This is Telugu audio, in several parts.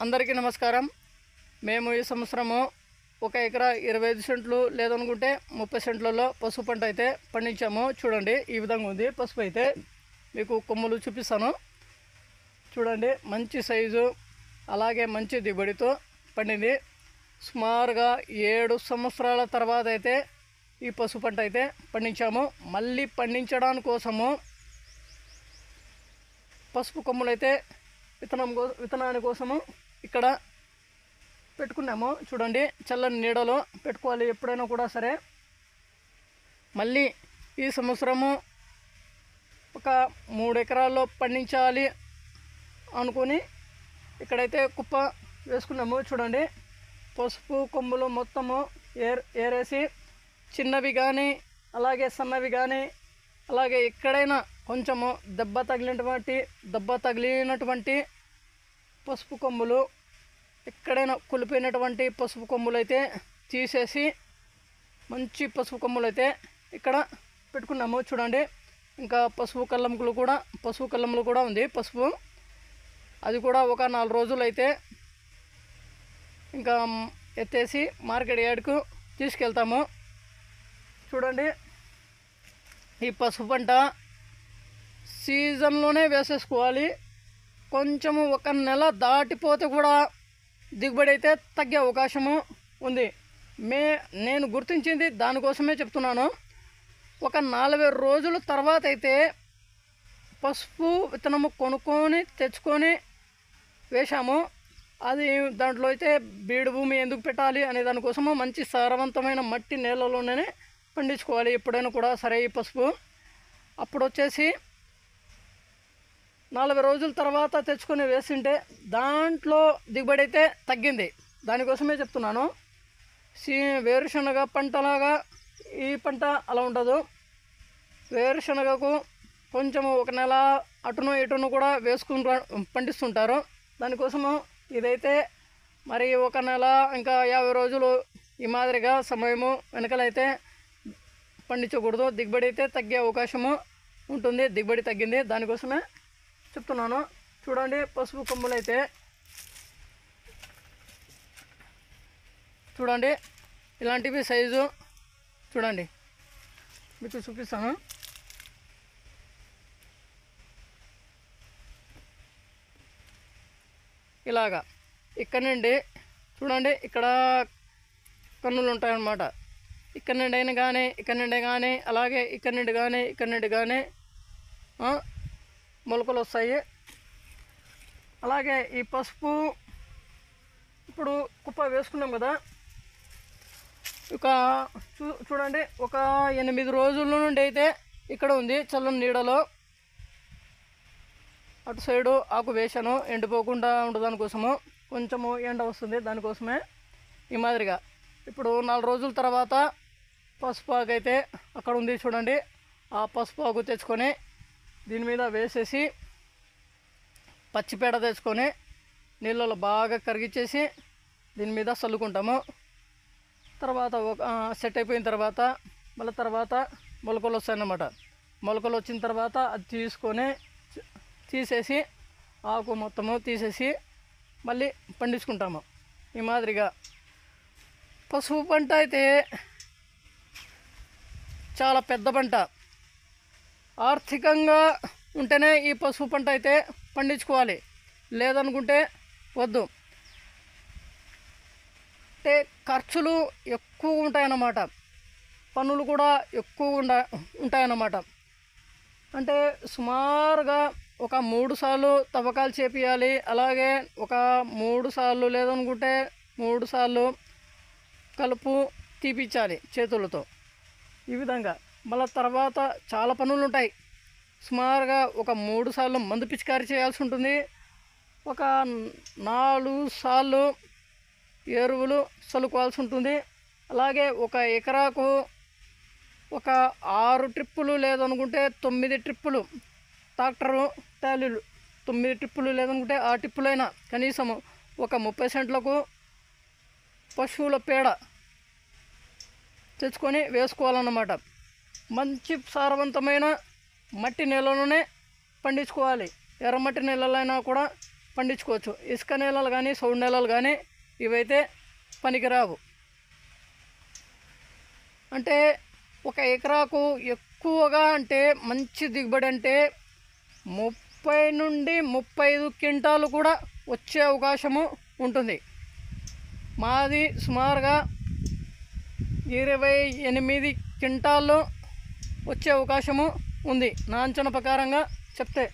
అందరికీ నమస్కారం. మేము ఈ సంవత్సరము 1 ఎకరా 25 సెంట్లు లేదనుకుంటే 30 సెంట్లలో పసుపు పంట అయితే పండించాము. చూడండి, ఈ విధంగా ఉంది పసుపు. అయితే మీకు కొమ్ములు చూపిస్తాను. చూడండి, మంచి సైజు అలాగే మంచి దిగుబడితో పండింది. సుమారుగా 7 సంవత్సరాల తర్వాత అయితే ఈ పసుపు పంట అయితే పండించాము. మళ్ళీ పండించడానికి కోసము పసుపు కొమ్ములు అయితే విత్తనాని కోసము ఇక్కడ పెట్టుకున్నాము. చూడండి, చల్లని నీడలో పెట్టుకోవాలి ఎప్పుడైనా కూడా సరే. మళ్ళీ ఈ సంవత్సరము ఒక 3 ఎకరాల్లో పండించాలి అనుకొని ఇక్కడైతే కుప్ప వేసుకున్నాము. చూడండి, పసుపు కొమ్ములు మొత్తము ఏరేసి చిన్నవి కానీ అలాగే సన్నవి కానీ అలాగే ఎక్కడైనా కొంచెము దెబ్బ తగిలినటువంటి పసుపు కొమ్ములు, ఎక్కడైనా కులిపోయినటువంటి పసుపు కొమ్ములు అయితే తీసేసి మంచి పసుపు కొమ్ములు అయితే ఇక్కడ పెట్టుకున్నాము. చూడండి, ఇంకా పసుపు కల్లములు కూడా ఉంది. పసుపు అది కూడా ఒక 4 రోజులు అయితే ఇంకా ఎత్తేసి మార్కెట్ యార్డ్కు తీసుకెళ్తాము. చూడండి, ఈ పసుపు పంట సీజన్లోనే వేసేసుకోవాలి. కొంచెము 1 నెల దాటిపోతే కూడా దిగుబడి అయితే తగ్గే అవకాశము ఉంది. నేను గుర్తించింది దానికోసమే చెప్తున్నాను. ఒక 40 రోజుల తర్వాత అయితే పసుపు విత్తనము కొనుక్కొని తెచ్చుకొని వేశాము. అది దాంట్లో అయితే బీడు భూమి ఎందుకు పెట్టాలి అనే దానికోసము మంచి సారవంతమైన మట్టి నేలలోనే పండించుకోవాలి ఎప్పుడైనా కూడా సరే ఈ పసుపు. అప్పుడు వచ్చేసి 40 రోజుల తర్వాత తెచ్చుకొని వేసింటే దాంట్లో దిగుబడి అయితే తగ్గింది. దానికోసమే చెప్తున్నాను. వేరుశనగ పంటలాగా ఈ పంట అలా ఉండదు. వేరుశనగకు కొంచెము 1 నెల అటును ఇటును కూడా పండిస్తుంటారు. దానికోసము ఇదైతే మరి 1 నెల ఇంకా 50 రోజులు ఈ మాదిరిగా సమయము వెనకలైతే పండించకూడదు. దిగుబడి అయితే తగ్గే అవకాశము ఉంటుంది. దిగుబడి తగ్గింది, దానికోసమే చెప్తున్నాను. చూడండి, పసుపు కొమ్ములు అయితే చూడండి, ఇలాంటివి సైజు చూడండి, మీకు చూపిస్తాను. ఇలాగా ఇక్కడ నుండి చూడండి, ఇక్కడ కన్నులు ఉంటాయన్నమాట. ఇక్కడ నుండి అయినా కానీ ఇక్కడ నుండి కానీ అలాగే ఇక్కడ నుండి కానీ మొలకలు వస్తాయి. అలాగే ఈ పసుపు ఇప్పుడు కుప్ప వేసుకున్నాం కదా, చూడండి, ఒక 8 రోజుల నుండి అయితే ఇక్కడ ఉంది చల్లని నీడలో. అటు సైడు ఆకు వేశాను ఎండిపోకుండా ఉండదానికోసము. కొంచెము ఎండ వస్తుంది, దానికోసమే ఈ మాదిరిగా. ఇప్పుడు 4 రోజుల తర్వాత పసుపు ఆకు అయితే అక్కడ ఉంది. చూడండి, ఆ పసుపు ఆకు తెచ్చుకొని దీని మీద వేసేసి పచ్చిపేడ తెచ్చుకొని నీళ్ళలో బాగా కరిగించేసి దీని మీద చల్లుకుంటాము. తర్వాత సెట్ అయిపోయిన తర్వాత మళ్ళీ తర్వాత మొలకలు వస్తాయన్నమాట. మొలకలు వచ్చిన తర్వాత అది తీసేసి ఆకు మొత్తము తీసేసి మళ్ళీ పండించుకుంటాము. ఈ మాదిరిగా పసుపు పంట అయితే చాలా పెద్ద పంట. ఆర్థికంగా ఉంటేనే ఈ పసుపు పంట అయితే పండించుకోవాలి, లేదనుకుంటే వద్దు. అంటే ఖర్చులు ఎక్కువ ఉంటాయన్నమాట, పన్నులు కూడా ఎక్కువ ఉంటాయన్నమాట. అంటే సుమారుగా ఒక 3 సార్లు తవ్వకాలు చేపియాలి. అలాగే ఒక 3 సార్లు లేదనుకుంటే 3 సార్లు కలుపు తీపిచ్చాలి చేతులతో. ఈ విధంగా మళ్ళీ తర్వాత చాలా పనులు ఉంటాయి. సుమారుగా ఒక 3 సార్లు మందు పిచికారీ చేయాల్సి ఉంటుంది. ఒక 4 సార్లు ఎరువులు చల్లుకోవాల్సి ఉంటుంది. అలాగే 1 ఎకరాకు ఒక 6 ట్రిప్పులు లేదనుకుంటే 9 ట్రిప్పులు ట్రాక్టరు ట్రాలీలు 9 ట్రిప్పులు లేదనుకుంటే ఆ ట్రిప్పులైనా కనీసము ఒక 30 సెంట్లకు పశువుల పేడ తెచ్చుకొని వేసుకోవాలన్నమాట. మంచి సారవంతమైన మట్టి నేలలోనే పండించుకోవాలి. ఎర్రమట్టి నేలలైనా కూడా పండించుకోవచ్చు. ఇసుక నేలలు కానీ సౌడు నేలలు కానీ ఇవైతే పనికిరావు. అంటే ఒక ఎకరాకు ఎక్కువగా అంటే మంచి దిగుబడి అంటే 30 నుండి 35 క్వింటాలు కూడా వచ్చే అవకాశము ఉంటుంది. మాది సుమారుగా 28 క్వింటాల్లో వచ్చే అవకాశము ఉంది నా అంచనా ప్రకారంగా చెప్తే.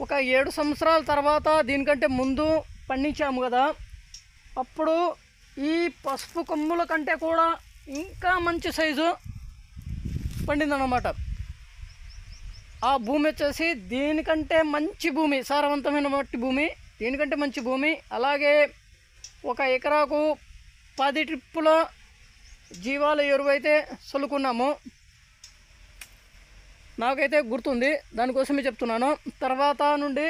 ఒక 7 సంవత్సరాల తర్వాత దీనికంటే ముందు పండించాము కదా, అప్పుడు ఈ పసుపు కొమ్ముల కంటే కూడా ఇంకా మంచి సైజు పండిందన్నమాట. ఆ భూమి వచ్చేసి దీనికంటే మంచి భూమి, సారవంతమైన మట్టి భూమి, దీనికంటే మంచి భూమి. అలాగే ఒక ఎకరాకు 10 ట్రిప్పుల జీవాల ఎరువు అయితే చల్లుకున్నాము. నాకైతే గుర్తుంది, దానికోసమే చెప్తున్నాను. తర్వాత నుండి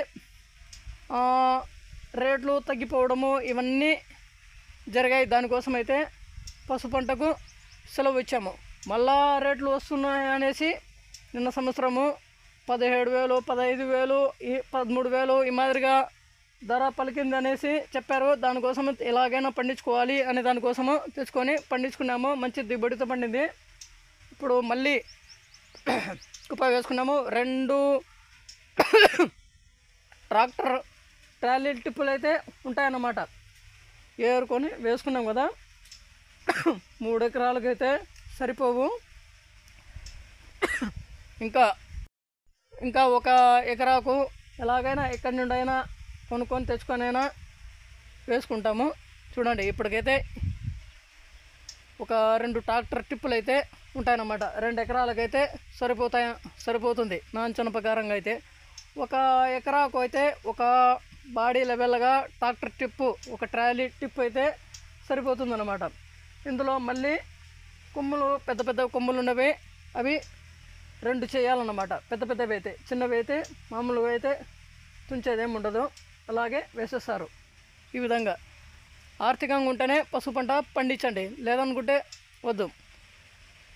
రేట్లు తగ్గిపోవడము ఇవన్నీ జరిగాయి. దానికోసం అయితే పసుపు పంటకు సెలవు ఇచ్చాము. మళ్ళా రేట్లు వస్తున్నాయి అనేసి నిన్న సంవత్సరము 17,000, 15,000, 13,000 ఈ మాదిరిగా ధర పలికింది అనేసి చెప్పారు. దానికోసం ఎలాగైనా పండించుకోవాలి అనే దానికోసము తెచ్చుకొని పండించుకున్నాము. మంచి దిగుబడితో పండింది. ఇప్పుడు మళ్ళీ కుప్ప వేసుకున్నాము. 2 ట్రాక్టర్ ట్రాలీ టిప్పులు అయితే ఉంటాయన్నమాట. ఏరుకొని వేసుకున్నాం కదా, 3 ఎకరాలకైతే సరిపోవు. ఇంకా 1 ఎకరాకు ఎలాగైనా ఎక్కడి నుండి అయినా కొనుక్కొని తెచ్చుకొని అయినా వేసుకుంటాము. చూడండి, ఇప్పటికైతే ఒక 2 ట్రాక్టర్ టిప్పులు అయితే ఉంటాయన్నమాట. 2 ఎకరాలకైతే సరిపోతుంది నా అంచనా ప్రకారంగా అయితే. 1 ఎకరాకు అయితే ఒక బాడీ లెవెల్గా ట్రాక్టర్ టిప్పు, ఒక ట్రాలీ టిప్పు అయితే సరిపోతుందన్నమాట. ఇందులో మళ్ళీ కొమ్ములు, పెద్ద పెద్ద కొమ్ములు ఉన్నవి, అవి 2 చేయాలన్నమాట. పెద్ద పెద్దవి అయితే, చిన్నవి అయితే మామూలుగా అయితే తుంచేదేమి ఉండదు, అలాగే వేసేస్తారు. ఈ విధంగా ఆర్థికంగా ఉంటేనే పసుపు పంట పండించండి, లేదనుకుంటే వద్దు.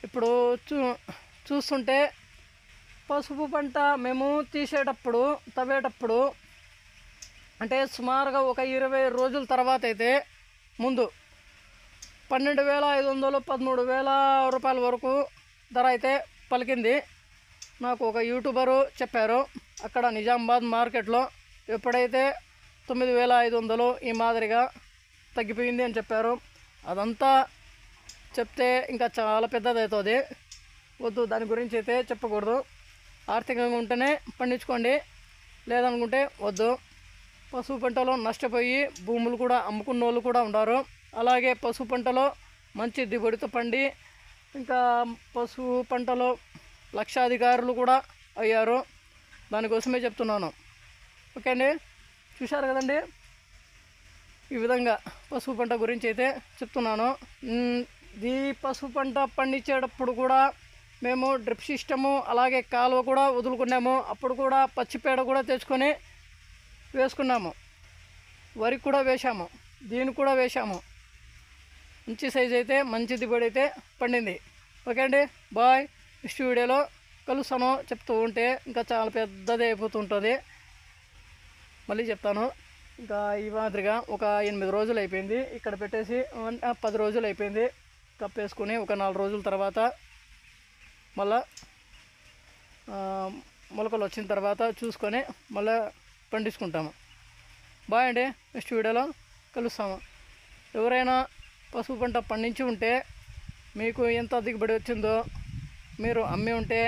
ఇప్పుడు చూస్తుంటే పసుపు పంట మేము తీసేటప్పుడు, తవ్వేటప్పుడు అంటే సుమారుగా ఒక 20 రోజుల తర్వాత అయితే ముందు 12,500, 13,000 రూపాయల వరకు ధర అయితే పలికింది. నాకు ఒక యూట్యూబరు చెప్పారు. అక్కడ నిజామాబాద్ మార్కెట్లో ఎప్పుడైతే 9,500 ఈ మాదిరిగా తగ్గిపోయింది అని చెప్పారు. అదంతా చెప్తే ఇంకా చాలా పెద్దది అవుతుంది, వద్దు. దాని గురించి అయితే చెప్పకూడదు. ఆర్థికంగా ఉంటేనే పండించుకోండి, లేదనుకుంటే వద్దు. పసుపు పంటలో నష్టపోయి భూములు కూడా అమ్ముకున్న వాళ్ళు కూడా ఉన్నారు. అలాగే పసుపు పంటలో మంచి దిగుబడితో పండి ఇంకా పసుపు పంటలో లక్షాధికారులు కూడా అయ్యారు. దానికోసమే చెప్తున్నాను. ఓకే అండి, చూశారు కదండి. ఈ విధంగా పసుపు పంట గురించి అయితే చెప్తున్నాను. ఈ పసుపు పంట పండించేటప్పుడు కూడా మేము డ్రిప్ సిస్టము, అలాగే కాలువ కూడా వదులుకున్నాము. అప్పుడు కూడా పచ్చిపేడ కూడా తెచ్చుకొని వేసుకున్నాము. వరికి కూడా వేసాము, దీనికి కూడా వేసాము. మంచి సైజు అయితే, మంచి దిగుబడి అయితే పండింది. ఓకే అండి, బాయ్. నెక్స్ట్ వీడియోలో కలుస్తాను. చెప్తూ ఉంటే ఇంకా చాలా పెద్దది అయిపోతుంటుంది, మళ్ళీ చెప్తాను. ఇంకా ఈ మాదిరిగా ఒక 8 రోజులు అయిపోయింది ఇక్కడ పెట్టేసి, 10 రోజులు అయిపోయింది కప్పేసుకుని. ఒక 4 రోజుల తర్వాత మళ్ళా మొలకలు వచ్చిన తర్వాత చూసుకొని మళ్ళీ పండించుకుంటాము. బాయ్ అండి, నెక్స్ట్ వీడియోలో కలుస్తాము. ఎవరైనా పసుపు పంట పండించి ఉంటే మీకు ఎంత దిగుబడి వచ్చిందో, మీరు అమ్మి ఉంటే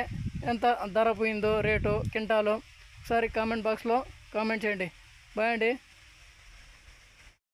ఎంత ధర పోయిందో రేటు క్వింటాలు, ఒకసారి కామెంట్ బాక్స్లో కామెంట్ చేయండి. బాయ్ అండి.